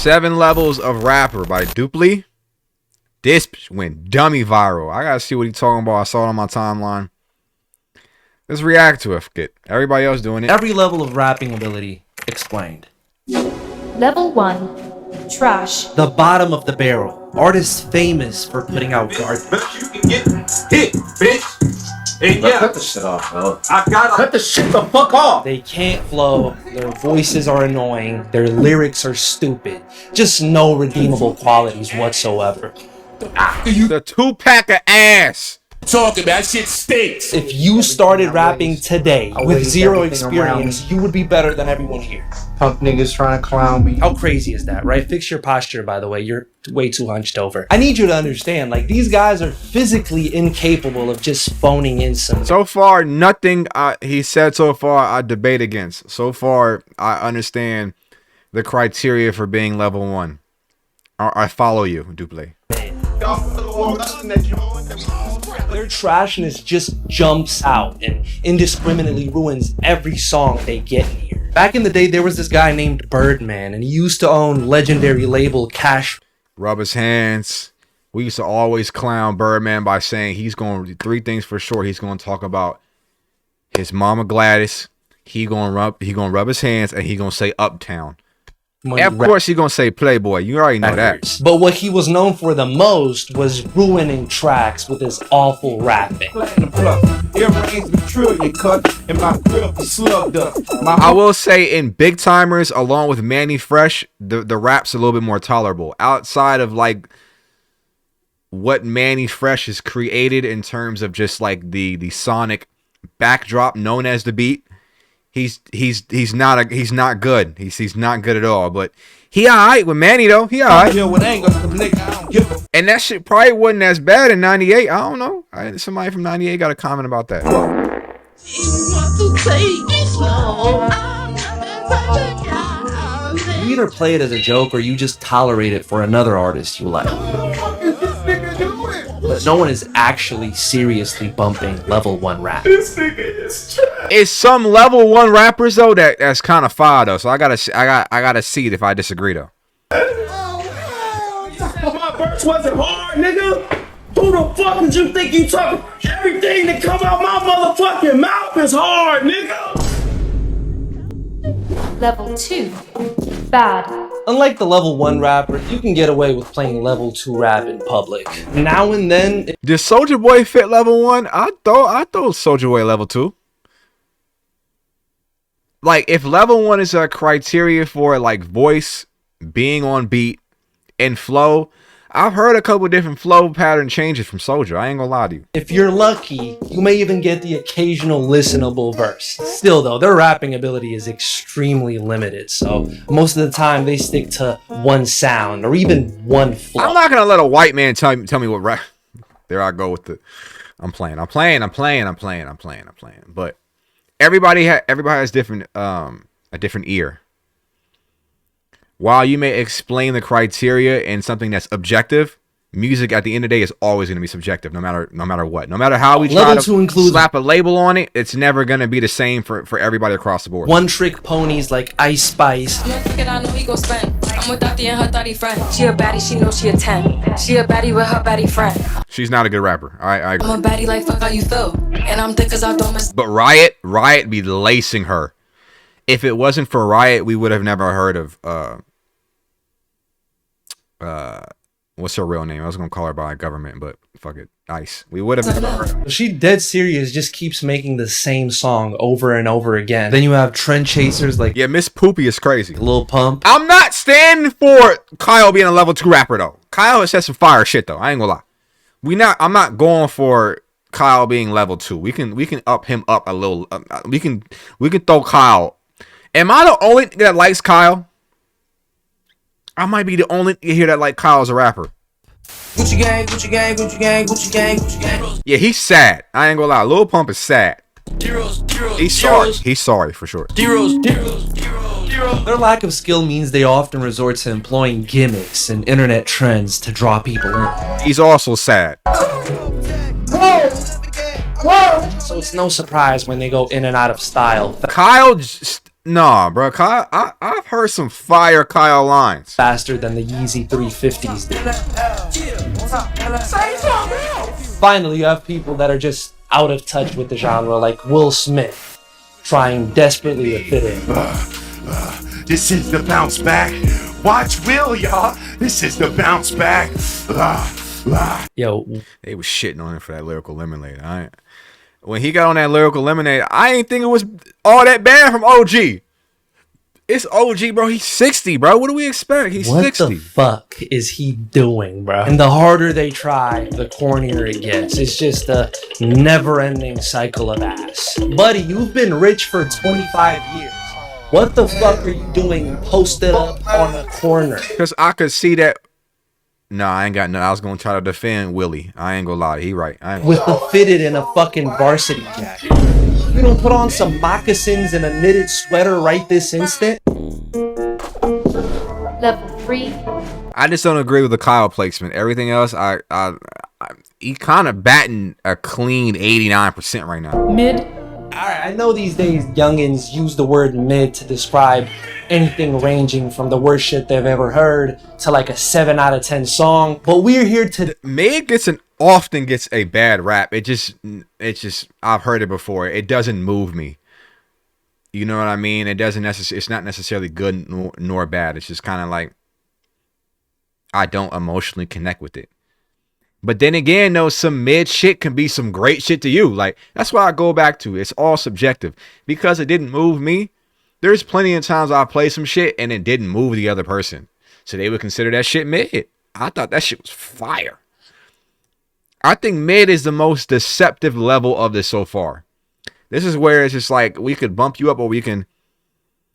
7 Levels of Rapper by Doopley. This went dummy viral. I gotta see what he's talking about. I saw it on my timeline. Let's react to it. Get everybody else doing it. Every level of rapping ability explained. Level 1. Trash. The bottom of the barrel. Artists famous for putting out guardrails. Bitch, you can get hit, bitch. And yeah, cut the shit off, bro. I gotta cut the shit the fuck off. They can't flow. Their voices are annoying. Their lyrics are stupid. Just no redeemable qualities whatsoever. The 2-pack of ass. Talking about shit stinks. If you started rapping today with zero experience, you would be better than everyone here. Punk niggas trying to clown me. How crazy is that, right? Fix your posture, by the way. You're way too hunched over. I need you to understand, like, these guys are physically incapable of just phoning in some... So far, nothing he said so far I debate against. So far, I understand the criteria for being level 1. I follow you, Doopley. Their trashness just jumps out and indiscriminately ruins every song they get here. Back in the day, there was this guy named Birdman, and he used to own legendary label Cash. Rub his hands. We used to always clown Birdman by saying he's going to 3 things for sure. He's going to talk about his mama Gladys. He going to rub his hands, and he going to say Uptown. Of course, he's going to say Playboy. You already know that. But what he was known for the most was ruining tracks with his awful rapping. I will say in Big Timers, along with Manny Fresh, the rap's a little bit more tolerable. Outside of like what Manny Fresh has created in terms of just like the sonic backdrop known as the beat. He's not good. He's not good at all. But he alright with Manny though. He alright. And that shit probably wasn't as bad in '98. I don't know. Somebody from '98 got a comment about that. You either play it as a joke or you just tolerate it for another artist you like. But no one is actually seriously bumping level 1 rap. This nigga is trash. It's some level 1 rappers though that's kind of fire though. So I gotta see it if I disagree though. My verse wasn't hard, nigga. Who the fuck did you think you talking? Everything that come out my motherfucking mouth is hard, nigga. Level 2. Bad. Unlike the level 1 rapper, you can get away with playing level 2 rap in public. Now and then... Does Soulja Boy fit level 1? I thought Soulja Boy level 2. Like, if level 1 is a criteria for, like, voice, being on beat, and flow, I've heard a couple different flow pattern changes from Soulja. I ain't gonna lie to you. If you're lucky, you may even get the occasional listenable verse. Still though, their rapping ability is extremely limited, so most of the time they stick to one sound or even one flow. I'm not gonna let a white man tell me what rap. There I go with the. I'm playing. But everybody has different a different ear. While you may explain the criteria in something that's objective, music at the end of the day is always going to be subjective, no matter what. No matter how we try to slap a label on it, it's never going to be the same for everybody across the board. One trick ponies like Ice Spice. I'm with Dottie and her 30 friend. She a baddie, she knows she a 10. She a baddie with her baddie friend. She's not a good rapper. I agree. I'm a baddie like fuck how you feel. And I'm thick cause I don't miss. But Riot be lacing her. If it wasn't for Riot, we would have never heard of what's her real name? I was gonna call her by government, but fuck it, Ice. We would have never heard of her. She dead serious, just keeps making the same song over and over again. Then you have trend chasers like Miss Poopy is crazy. Lil Pump. I'm not standing for Kyle being a level 2 rapper though. Kyle has said some fire shit though. I ain't gonna lie. I'm not going for Kyle being level 2. We can up him up a little. We can throw Kyle. Am I the only that likes Kyle? I might be the only here that like Kyle as a rapper. Gucci gang, Gucci gang, Gucci gang, Gucci gang, Gucci gang. Yeah, he's sad. I ain't gonna lie. Lil Pump is sad. He's sorry. He's sorry for sure. Their lack of skill means they often resort to employing gimmicks and internet trends to draw people in. He's also sad. So it's no surprise when they go in and out of style. Kyle, Nah, bro. Kyle, I've heard some fire Kyle lines. faster than the Yeezy 350s did. Finally, you have people that are just out of touch with the genre, like Will Smith, trying desperately to fit in. This is the bounce back. Watch Will, y'all. This is the bounce back. Yo, They was shitting on him for that lyrical lemonade. When he got on that lyrical lemonade, I ain't think it was all that bad from OG. It's OG, bro. He's 60, bro. What do we expect? He's what 60. the fuck is he doing, bro? And the harder they try, the cornier it gets. It's just a never-ending cycle of ass. Buddy, you've been rich for 25 years. What the fuck are you doing posted up on a corner? Because I could see that. No, I ain't got nothing. I was going to try to defend Willie. I ain't going to lie. He right. I ain't With a fitted in a fucking varsity jacket. You don't put on some moccasins and a knitted sweater right this instant? Level 3. I just don't agree with the Kyle placement. Everything else, he kind of batting a clean 89% right now. Mid. Alright, I know these days youngins use the word mid to describe anything ranging from the worst shit they've ever heard to like a 7 out of 10 song, but we're here to... Mid often gets a bad rap. It just, I've heard it before. It doesn't move me. You know what I mean? It's not necessarily good nor bad. It's just kind of like, I don't emotionally connect with it. But then again, though, some mid shit can be some great shit to you. Like, that's why I go back to. It's all subjective. Because it didn't move me, there's plenty of times I play some shit and it didn't move the other person. So they would consider that shit mid. I thought that shit was fire. I think mid is the most deceptive level of this so far. This is where it's just like, we could bump you up or we can...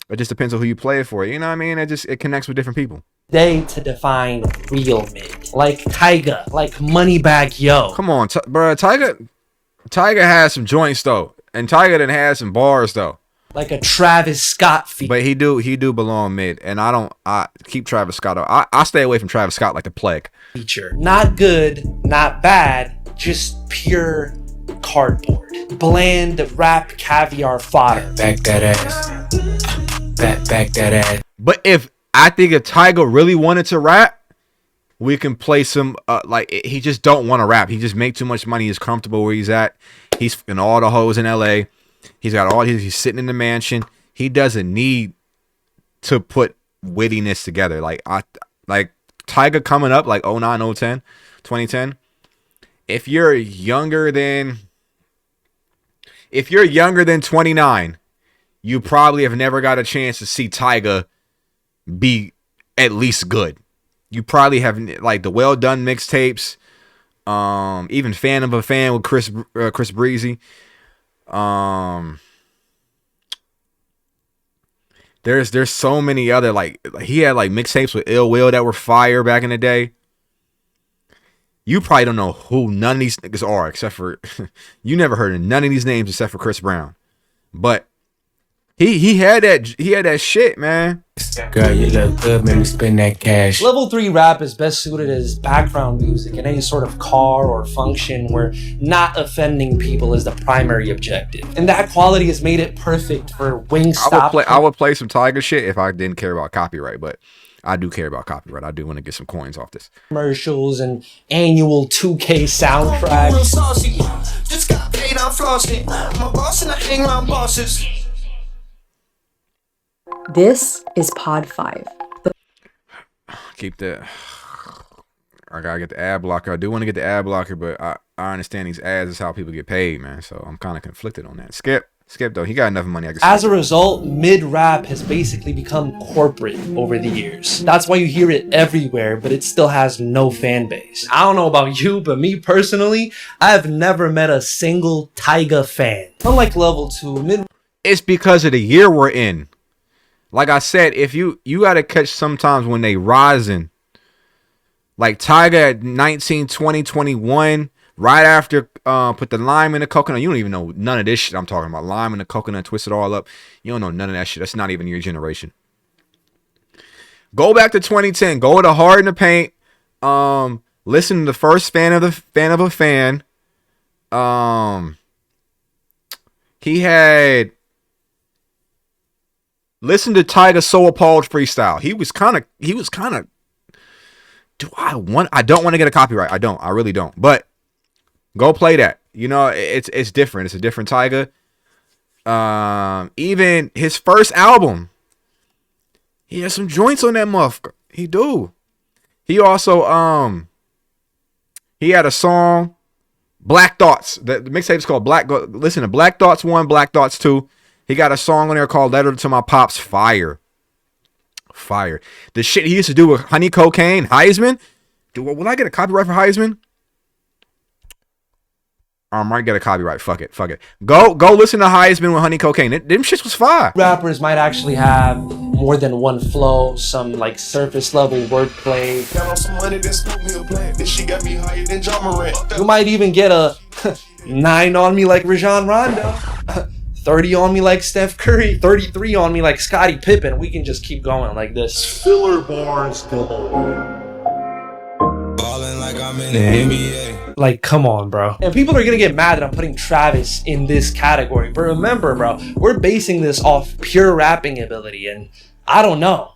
It just depends on who you play it for. You know what I mean? It connects with different people. Day to define real mid. Like Tyga, like Moneybag Yo. Come on, bro. Tyga has some joints, though. And Tyga done had some bars, though. Like a Travis Scott feat. But he do belong mid. And I keep Travis Scott out. I stay away from Travis Scott like the plague. Feature. Not good, not bad, just pure cardboard. Bland rap caviar fodder. Back that ass. Back that ass. But if Tyga really wanted to rap, we can play some he just don't want to rap. He just make too much money. He's comfortable where he's at. He's in all the hoes in LA. He's sitting in the mansion. He doesn't need to put wittiness together. Like Tyga coming up like 09, 010, 2010. If you're younger than 29, you probably have never got a chance to see Tyga be at least good. You probably have like the Well Done mixtapes, even Fan of a Fan with Chris Breezy. There's so many other like he had like mixtapes with Ill Will that were fire back in the day. You probably don't know who none of these niggas are except for you never heard of none of these names except for Chris Brown. But he had that shit, man. Girl, you look good, make me spend that cash. Level 3 rap is best suited as background music in any sort of car or function where not offending people is the primary objective. And that quality has made it perfect for Wingstop. I would play some Tiger shit if I didn't care about copyright, but I do care about copyright. I do want to get some coins off this. Commercials and annual 2K soundtracks. Just got paid, I'm flossing. My boss and I hang around bosses. This is Pod 5. Keep that. I gotta get the ad blocker. I do want to get the ad blocker, but I understand these ads is how people get paid, man. So I'm kind of conflicted on that. Skip though. He got enough money. As a result, mid-rap has basically become corporate over the years. That's why you hear it everywhere, but it still has no fan base. I don't know about you, but me personally, I have never met a single Tyga fan. Unlike Level 2, mid... It's because of the year we're in. Like I said, if you gotta catch sometimes when they rising. Like Tyga at 19, 20, 21, right after put the lime in the coconut. You don't even know none of this shit I'm talking about. Lime in the coconut, twist it all up. You don't know none of that shit. That's not even your generation. Go back to 2010. Go to Hard in the Paint. Listen to the first fan of a fan. He had Listen to Tyga So Appalled freestyle. He was kind of. I don't want to get a copyright. I don't. I really don't. But go play that. You know, it's different. It's a different Tyga. Even his first album, he has some joints on that motherfucker. He do. He also he had a song, Black Thoughts. The mixtape is called Black. Listen to Black Thoughts 1, Black Thoughts 2. He got a song on there called Letter to My Pops. Fire. The shit he used to do with Honey Cocaine, Heisman. Dude, will I get a copyright for Heisman? I might get a copyright. Fuck it. Go listen to Heisman with Honey Cocaine. Them shits was fire. Rappers might actually have more than one flow, some like surface level wordplay. Got on some money that scooped me a plant. This shit got me higher than John Morant. You might even get a 9 on me like Rajon Rondo, 30 on me like Steph Curry, 33 on me like Scottie Pippen. We can just keep going like this. Filler bars galore. Ballin' like I'm in the NBA. Like, come on, bro. And people are gonna get mad that I'm putting Travis in this category. But remember, bro, we're basing this off pure rapping ability. And I don't know.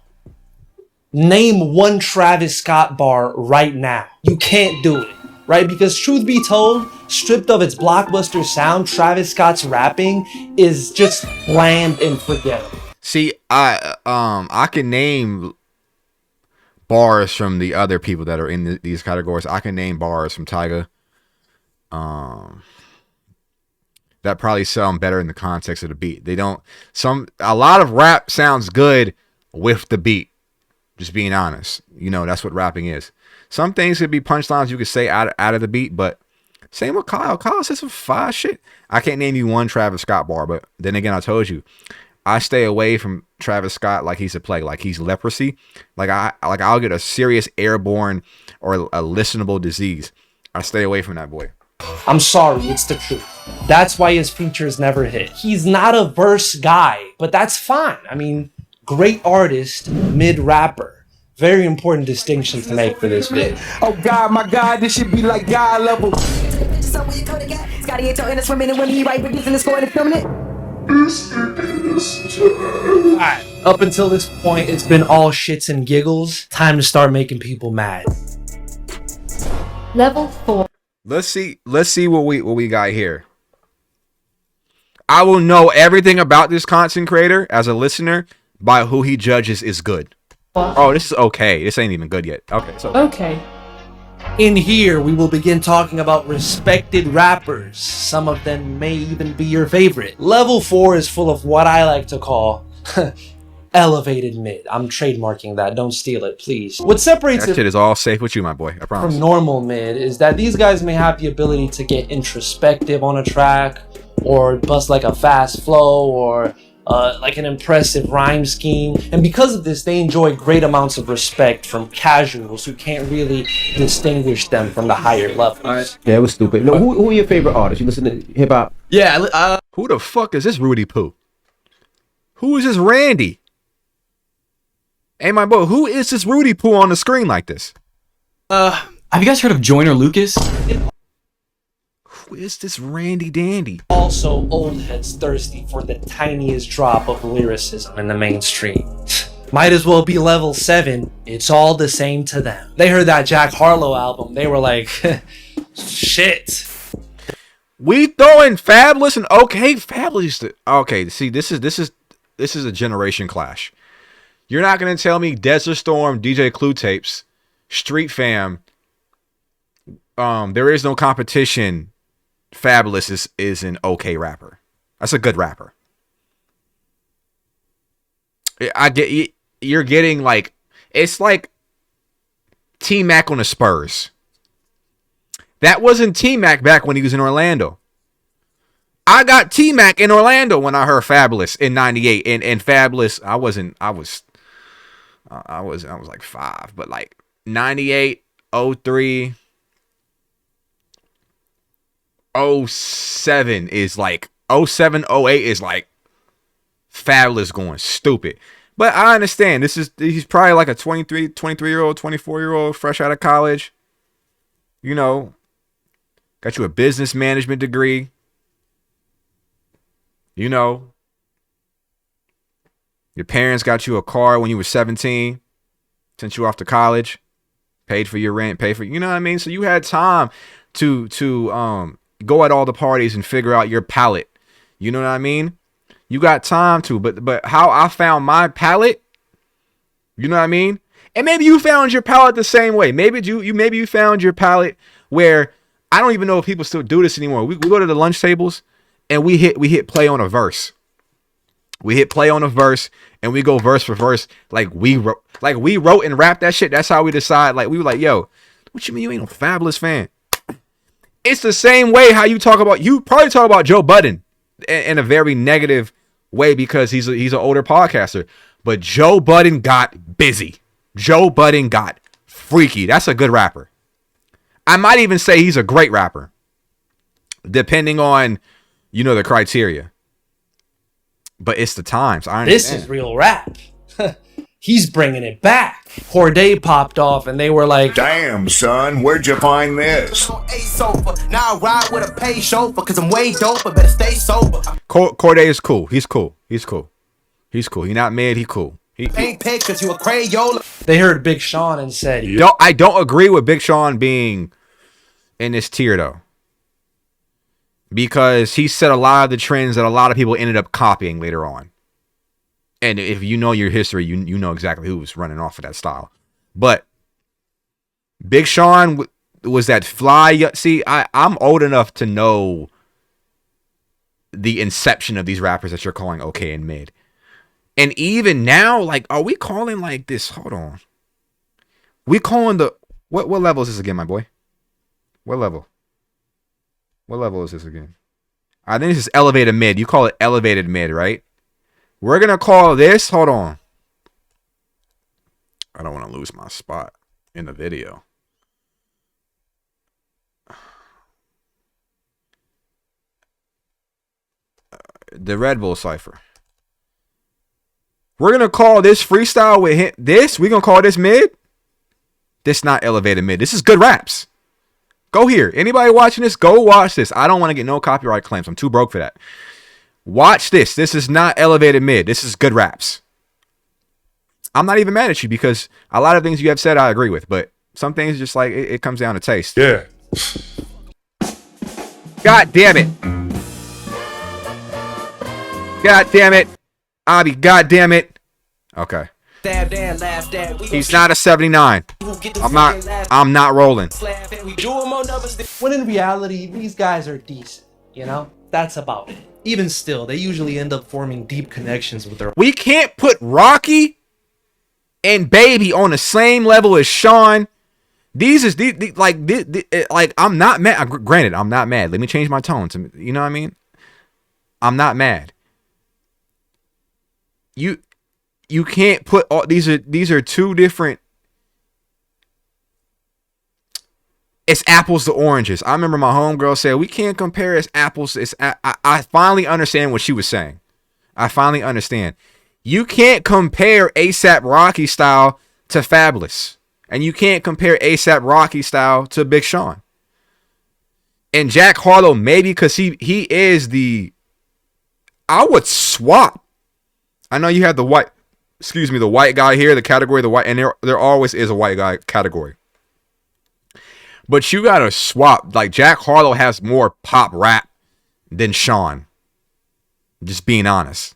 Name one Travis Scott bar right now. You can't do it, right? Because truth be told, stripped of its blockbuster sound, Travis Scott's rapping is just bland and forgettable. See, I can name bars from the other people that are in these categories. I can name bars from Tyga that probably sound better in the context of the beat. A lot of rap sounds good with the beat. Just being honest, you know, that's what rapping is. Some things could be punchlines you could say out of the beat, but same with Kyle. Kyle says some fire shit. I can't name you one Travis Scott bar, but then again, I told you, I stay away from Travis Scott like he's a plague, like he's leprosy. I'll get a serious airborne or a listenable disease. I stay away from that boy. I'm sorry, it's the truth. That's why his features never hit. He's not a verse guy, but that's fine. I mean, great artist, mid-rapper. Very important distinction to make for this vid. Oh God, my God, this should be like God level. Scotty ain't talking to swimming and when he right producing the score and filming it. Alright, up until this point, it's been all shits and giggles. Time to start making people mad. Level 4. Let's see what we got here. I will know everything about this content creator as a listener by who he judges is good. Oh, this is okay. This ain't even good yet. Okay, so Okay. In here, we will begin talking about respected rappers. Some of them may even be your favorite. Level 4 is full of what I like to call elevated mid. I'm trademarking that. Don't steal it, please. What separates that it shit is all safe with you, my boy. I promise. from normal mid is that these guys may have the ability to get introspective on a track, or bust like a fast flow, or like an impressive rhyme scheme. And because of this, they enjoy great amounts of respect from casuals who can't really distinguish them from the higher levels. Yeah, it was stupid. No, who are your favorite artists? You listen to hip hop? Yeah, Who the fuck is this Rudy Poo? Who is this Randy? Hey, my boy, who is this Rudy Poo on the screen like this? Have you guys heard of Joyner Lucas? Who is this Randy Dandy? Also, old heads thirsty for the tiniest drop of lyricism in the mainstream. Might as well be level 7. It's all the same to them. They heard that Jack Harlow album. They were like, shit. We throwing Fabulous and okay, Fabulous. Okay, see, this is a generation clash. You're not gonna tell me Desert Storm, DJ Clue Tapes, Street Fam. There is no competition. Fabulous is an okay rapper. That's a good rapper. I get you're getting like, it's like T-Mac on the Spurs. That wasn't T-Mac back when he was in Orlando. I got T-Mac in Orlando when I heard Fabulous in '98, and Fabulous. I was like 5, but like 98, 03, 07 is like 07, 08 is like Fabulous going stupid. But I understand he's probably like a 23-year-old, 24-year-old fresh out of college. You know, got you a business management degree. You know, Your parents got you a car when you were 17, sent you off to college, paid for your rent, you know what I mean? So you had time to go at all the parties and figure out your palette. You know what I mean? You got time to, but how I found my palette, you know what I mean? And maybe you found your palette the same way. Maybe you found your palette where I don't even know if people still do this anymore. We go to the lunch tables and we hit play on a verse. We hit play on a verse and we go verse for verse like we wrote and rapped that shit. That's how we decide. Like we were like, yo, what you mean you ain't no Fabulous fan? It's the same way how you probably talk about Joe Budden in a very negative way because he's an older podcaster. But Joe Budden got busy. Joe Budden got freaky. That's a good rapper. I might even say he's a great rapper, depending on, the criteria. But it's the times. I understand. This is real rap. He's bringing it back. Corday popped off and they were like, damn, son, where'd you find this? Now I ride with a paid chauffeur because I'm way doper, better stay sober. Corday is cool. He's cool. He's not mad. He cool. Paint pictures, you a Crayola. They heard Big Sean and said, I don't agree with Big Sean being in this tier though, because he set a lot of the trends that a lot of people ended up copying later on. And if you know your history, you know exactly who was running off of that style. But Big Sean was that fly. See, I'm old enough to know the inception of these rappers that you're calling okay and mid. And even now, like, are we calling like this? Hold on. We calling the what level is this again, my boy? What level? What level is this again? I think this is elevated mid. You call it elevated mid, right? We're gonna call this. Hold on. I don't want to lose my spot in the video. The Red Bull Cypher. We're gonna call this freestyle with him. We're gonna call this mid. This not elevated mid. This is good raps. Go here. Anybody watching this, go watch this. I don't want to get no copyright claims. I'm too broke for that. Watch this. This is not elevated mid. This is good raps. I'm not even mad at you because a lot of things you have said I agree with, but some things just like it comes down to taste. Yeah. God damn it. God damn it. Abby, god damn it. Okay. He's not a 79. I'm not rolling. When in reality, these guys are decent, That's about it. Even still, they usually end up forming deep connections with their... We can't put Rocky and Baby on the same level as Sean. I'm not mad. Granted, I'm not mad. Let me change my tone. You know what I mean? I'm not mad. You can't put all these are two different. It's apples to oranges. I remember my homegirl said we can't compare as apples. I finally understand what she was saying. I finally understand. You can't compare ASAP Rocky style to Fabulous, and you can't compare ASAP Rocky style to Big Sean. And Jack Harlow, maybe because he is the. I would swap. I know you have the white guy here, the category, the white, and there always is a white guy category. But you gotta swap. Like Jack Harlow has more pop rap than Sean. Just being honest.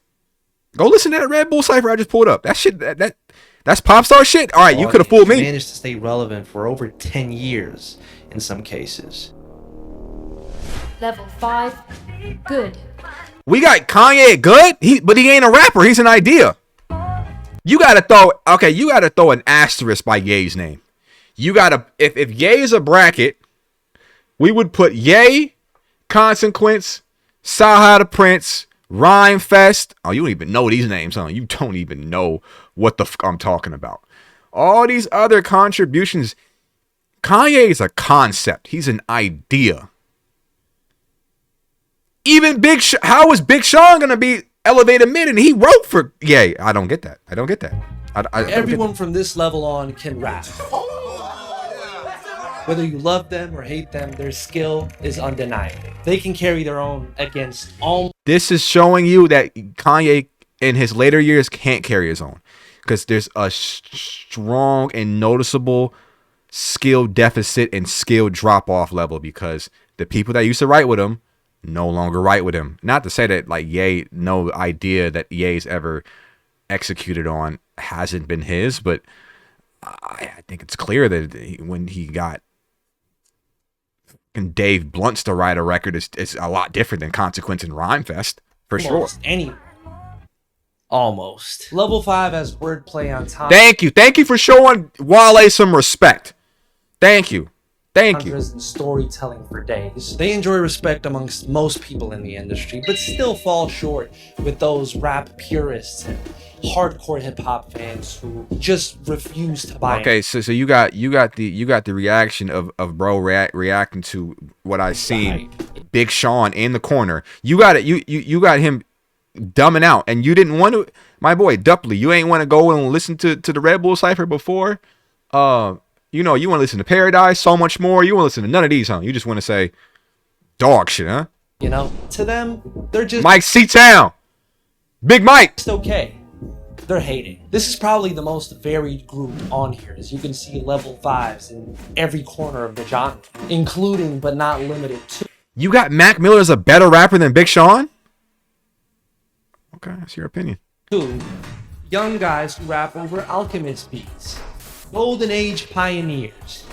Go listen to that Red Bull Cypher I just pulled up. That shit, that's pop star shit. All right, you could have fooled me. Managed to stay relevant for over 10 years in some cases. Level 5, good. We got Kanye good, but he ain't a rapper. He's an idea. You gotta throw an asterisk by Ye's name. You gotta, if Ye is a bracket, we would put Ye, Consequence, Saha the Prince, Rhyme Fest. Oh, you don't even know these names, huh? You don't even know what the fuck I'm talking about. All these other contributions. Kanye is a concept. He's an idea. Even how is Big Sean gonna be elevated mid and he wrote for Ye? I don't get that. Everyone from this level on can rap. Whether you love them or hate them, their skill is undeniable. They can carry their own against all. This is showing you that Kanye in his later years can't carry his own because there's a strong and noticeable skill deficit and skill drop off level because the people that used to write with him no longer write with him. Not to say that like Ye, no idea that Ye's ever executed on hasn't been his, but I think it's clear that when he got Dave Blunt's to write a record, it's a lot different than Consequence and Rhymefest for sure. Almost. Level 5 has wordplay on top. Thank you for showing Wale some respect. Thank you. And storytelling for days. They enjoy respect amongst most people in the industry, but still fall short with those rap purists and hardcore hip hop fans who just refuse to buy. Okay, so you got the reaction of bro reacting to what I seen. Big Sean in the corner. You got it. You got him dumbing out, and you didn't want to. My boy Doopley, you ain't want to go and listen to the Red Bull Cypher before. You want to listen to Paradise, So Much More. You want to listen to none of these, huh? You just want to say dog shit, huh? You know, to them, they're just Mike C-Town, Big Mike. It's okay. They're hating. This is probably the most varied group on here, as you can see level 5s in every corner of the genre, including but not limited to. You got Mac Miller as a better rapper than Big Sean? Okay, that's your opinion. 2 young guys who rap over Alchemist beats. Golden Age pioneers,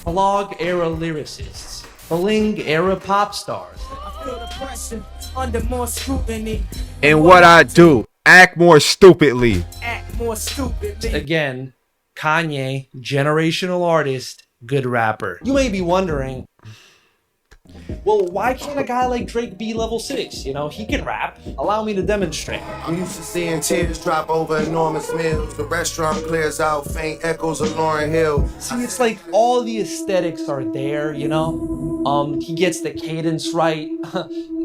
blog era lyricists, bling era pop stars. I feel the pressure under more scrutiny. And what I do, act more stupidly. Act more stupidly. Again, Kanye, generational artist, good rapper. You may be wondering, well, why can't a guy like Drake be level 6? You know, he can rap. Allow me to demonstrate. I'm used to seeing tears drop over enormous meals. The restaurant clears out, faint echoes of Lauryn Hill. See, it's like all the aesthetics are there, you know? He gets the cadence right,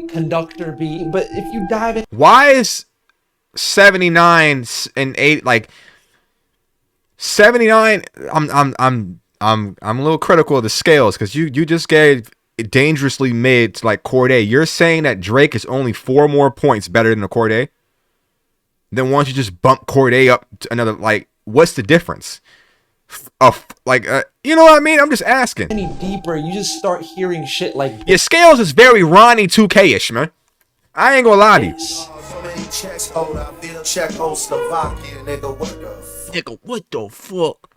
conductor beat. But if you dive in... Why is 79 and 8 like 79? I'm a little critical of the scales because you just gave dangerously mid to like Cordae. You're saying that Drake is only 4 more points better than the Cordae? Then why don't you just bump Cordae up to another? Like, what's the difference? You know what I mean? I'm just asking. Any deeper, you just start hearing shit like. Yeah, Scales is very Ronnie 2K-ish, man. I ain't gonna lie to you. So many checks hold, I feel Czechoslovakia, nigga. What the fuck?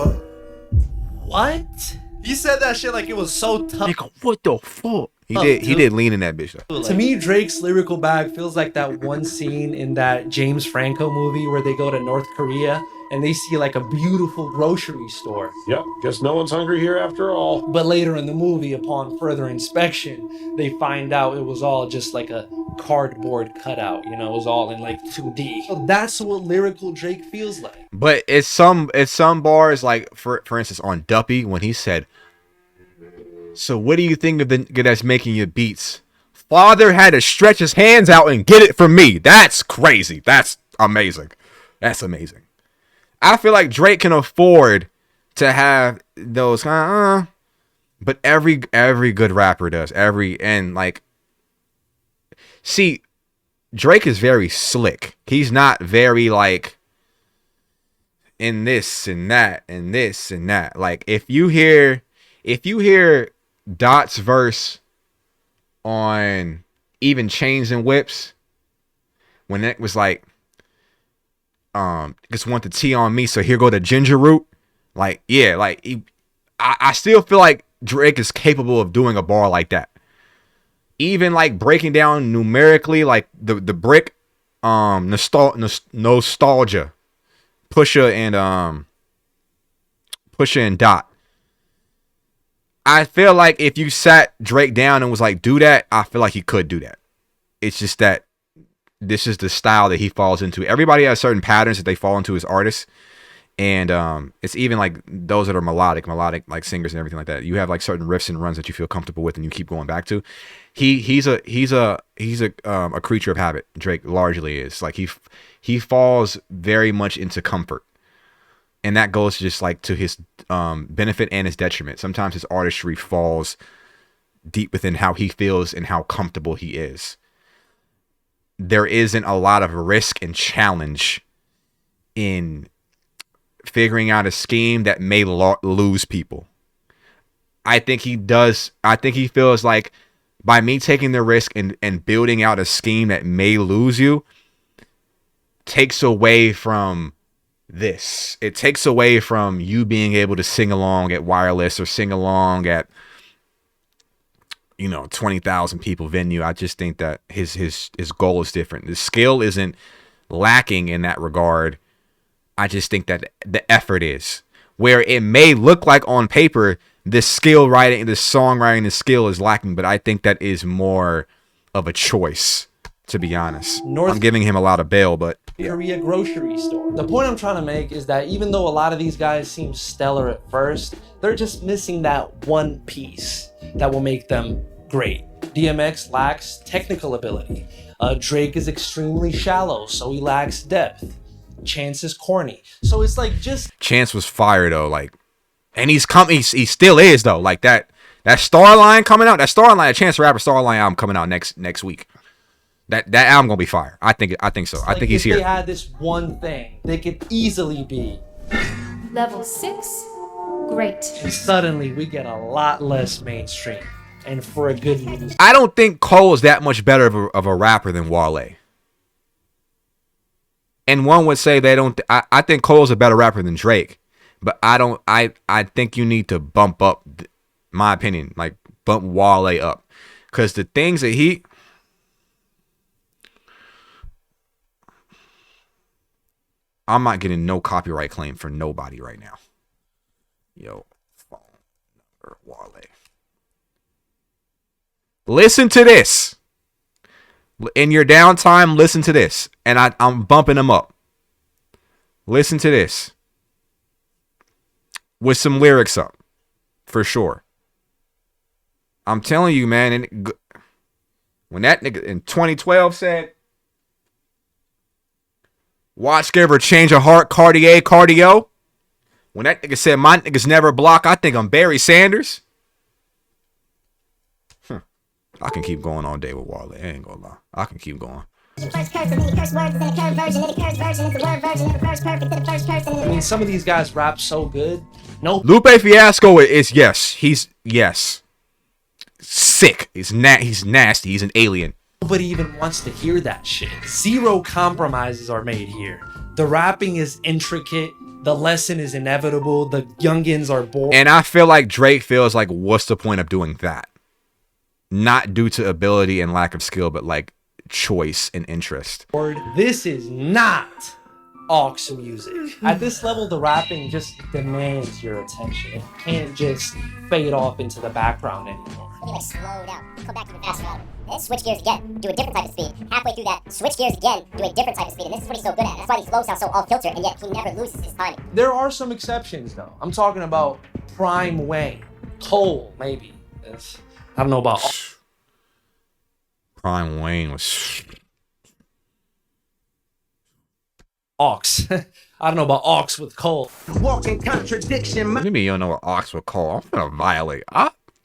What? You said that shit like it was so tough. Nigga, what the fuck? He did lean in that bitch though. To me, Drake's lyrical bag feels like that one scene in that James Franco movie where they go to North Korea and they see like a beautiful grocery store. Yep, guess no one's hungry here after all. But later in the movie, upon further inspection, they find out it was all just like a cardboard cutout, you know, it was all in like 2D. So that's what lyrical Drake feels like. But it's some bars like for instance on Duppy when he said, "So what do you think of the nigga that's making your beats? Father had to stretch his hands out and get it from me." That's crazy. That's amazing. That's amazing. I feel like Drake can afford to have those but every good rapper does. See, Drake is very slick. He's not very like in this and that and this and that. Like if you hear Dot's verse on Even Chains and Whips, when it was like, just want the tea on me, so here go the ginger root. Like, yeah, like I still feel like Drake is capable of doing a bar like that. Even like breaking down numerically, like the brick, nostalgia, Pusha and Dot. I feel like if you sat Drake down and was like, do that, I feel like he could do that. It's just that this is the style that he falls into. Everybody has certain patterns that they fall into as artists. And it's even like those that are melodic like singers and everything like that. You have like certain riffs and runs that you feel comfortable with and you keep going back to. He's a creature of habit. Drake largely is. Like he falls very much into comfort. And that goes just like to his benefit and his detriment. Sometimes his artistry falls deep within how he feels and how comfortable he is. there isn't a lot of risk and challenge in figuring out a scheme that may lose people. I think he does. I think he feels like by me taking the risk and building out a scheme that may lose you takes away from this. It takes away from you being able to sing along at Wireless or sing along at, 20,000 people venue. I just think that his goal is different. The skill isn't lacking in that regard. I just think that the effort is. Where it may look like on paper this skill writing, this songwriting, the skill is lacking, but I think that is more of a choice, to be honest. I'm giving him a lot of bail, but Korea grocery store. The point I'm trying to make is that even though a lot of these guys seem stellar at first, they're just missing that one piece that will make them great. DMX lacks technical ability. Drake is extremely shallow, so he lacks depth. Chance is corny. So it's like just Chance was fire though, like, and he still is though. Like that Starline coming out, that Chance the Rapper Starline album coming out next week. That album gonna be fire. I think so. I think he's here. If they had this one thing, they could easily be Level 6, great. And suddenly we get a lot less mainstream, and for a good reason. I don't think Cole is that much better of a rapper than Wale. And one would say they don't. I think Cole's a better rapper than Drake, but I don't. I think you need to bump up, my opinion, like bump Wale up, because the things that he. I'm not getting no copyright claim for nobody right now. Yo, phone number Wale. Listen to this. In your downtime, listen to this. And I'm bumping them up. Listen to this. With some lyrics up. For sure. I'm telling you, man. And when that nigga in 2012 said, watch give her change of heart, cardio. When that nigga said, my niggas never block, I think I'm Barry Sanders. I can keep going all day with Wale. I ain't gonna lie. I can keep going. I mean, some of these guys rap so good. No. Lupe Fiasco is yes. He's yes. Sick. He's nasty. He's an alien. Nobody even wants to hear that shit. Zero compromises are made here. The rapping is intricate. The lesson is inevitable. The youngins are bored. And I feel like Drake feels like, what's the point of doing that? Not due to ability and lack of skill, but like choice and interest. This is not aux music. At this level, the rapping just demands your attention. It can't just fade off into the background anymore. Like slow down, come back even faster, then switch gears again, do a different type of speed. Halfway through that, switch gears again, do a different type of speed, and this is what he's so good at. That's why these flows sound so off-kilter, and yet he never loses his timing. There are some exceptions, though. I'm talking about Prime Wayne, Cole, maybe. I don't know about Prime Wayne was aux. I don't know about aux with Cole. Walking contradiction. Maybe you don't know what aux with Cole. I'm finna violate.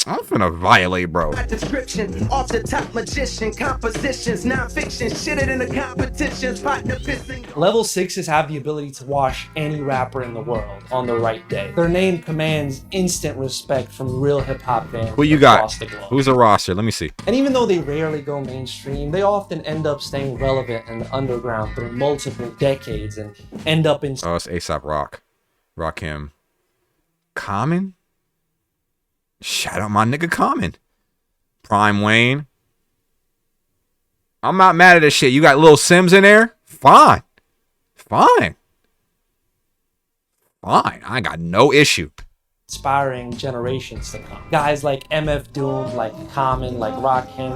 I'm finna violate, bro. My description, off the top magician, compositions, non-fiction, shit it in the competitions, partner pissing. Level 6s have the ability to wash any rapper in the world on the right day. Their name commands instant respect from real hip-hop fans. Who you got? Who's the roster? Let me see. And even though they rarely go mainstream, they often end up staying relevant in the underground through multiple decades and end up in... Oh, it's A$AP Rock. Rakim. Common? Shout out my nigga Common. Prime Wayne. I'm not mad at this shit. You got Lil Sims in there? Fine. I got no issue. Inspiring generations to come. Guys like MF Doom, like Common, like Rakim.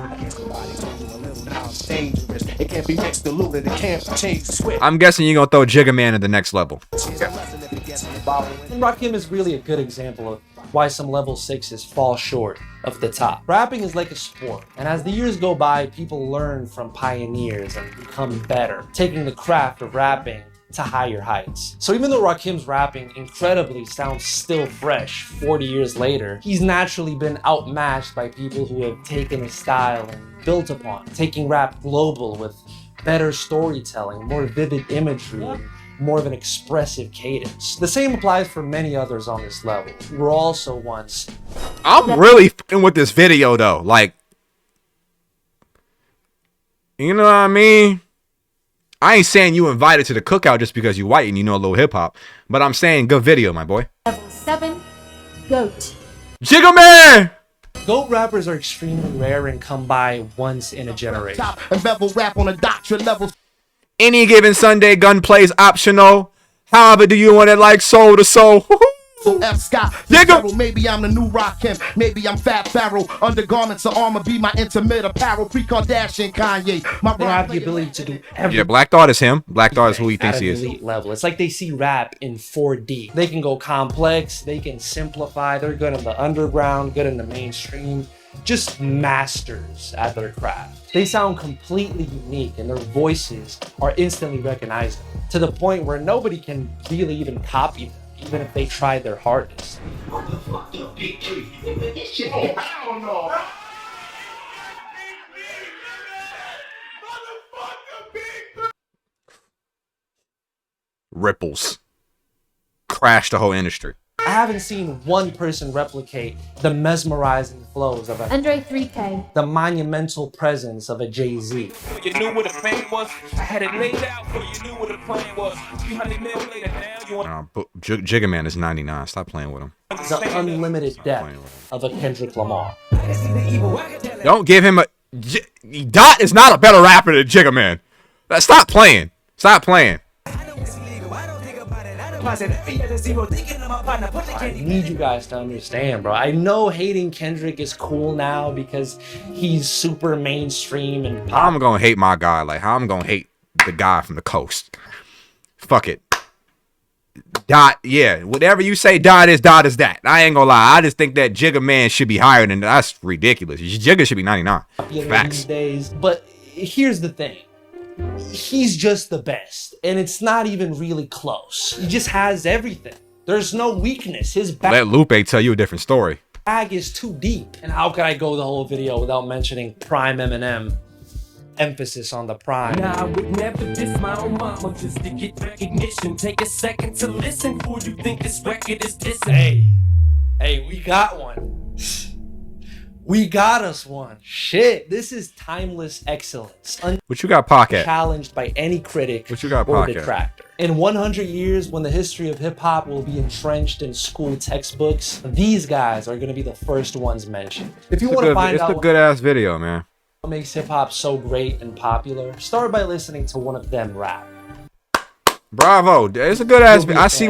I'm guessing you're gonna throw Jigga Man at the next level. And Rakim is really a good example of why some level 6s fall short of the top. Rapping is like a sport, and as the years go by, people learn from pioneers and become better, taking the craft of rapping to higher heights. So even though Rakim's rapping incredibly sounds still fresh 40 years later, he's naturally been outmatched by people who have taken his style and built upon it, taking rap global with better storytelling, more vivid imagery, and more of an expressive cadence. The same applies for many others on this level, who were also once... I'm really f***ing with this video though. Like, you know what I mean? I ain't saying you invited to the cookout just because you white and you know a little hip hop, but I'm saying good video, my boy. Level 7, Goat. Jigga Man! GOAT rappers are extremely rare and come by once in a generation. And bevel rap on a doctrine level. Any given Sunday, gunplay is optional. However, do you want it like soul to soul? F. Scott, Nigga. Maybe I'm the new Rakim, maybe I'm Fat Pharaoh. Undergarments of armor be my intimate apparel. Pre-Kardashian Kanye. They have the ability to do everything. Yeah, Black Thought is him. Black Thought is who he thinks he is. Elite level. It's like they see rap in 4D. They can go complex, they can simplify. They're good in the underground, good in the mainstream. Just masters at their craft. They sound completely unique and their voices are instantly recognizable to the point where nobody can really even copy them, even if they tried their hardest. Ripples. Crashed the whole industry. I haven't seen one person replicate the mesmerizing flows of a Andre 3K. the monumental presence of a Jay-Z. You knew what the fame was. I had it laid out for you. Knew what the plan was. 300 mil later now. You want Jigga Man is 99. Stop playing with him. the unlimited depth of a Kendrick Lamar. Don't give him a... Dot is not a better rapper than Jigga Man. Stop playing. Stop playing. I need you guys to understand, bro. I know hating Kendrick is cool now because he's super mainstream and pop. I'm gonna hate my guy. Like, how I'm gonna hate the guy from the coast. Fuck it. Dot, yeah. Whatever you say Dot is that. I ain't gonna lie. I just think that Jigga Man should be higher than that. That's ridiculous. Jigga should be 99. Facts. These days. But here's the thing. He's just the best, and it's not even really close. He just has everything. There's no weakness. His Let Lupe tell you a different story. bag is too deep. And how could I go the whole video without mentioning Prime Eminem? Emphasis on the prime. Nah, I would never diss my own mama just to get recognition. Take a second to listen before you think this record is dissing. Hey, we got one. We got us one. Shit, this is timeless excellence. What you got, Pocket? Challenged by any critic What you got, or Pocket? detractor. In 100 years, when the history of hip-hop will be entrenched in school textbooks, these guys are going to be the first ones mentioned. If you want to find out it's a good ass video, man. what makes hip-hop so great and popular, start by listening to one of them rap. Bravo. It's a good ass video. I see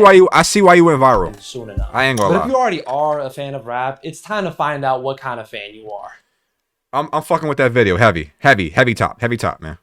why you went viral. Soon enough. I ain't gonna But lie. if you already are a fan of rap, it's time to find out what kind of fan you are. I'm fucking with that video. Heavy top, man.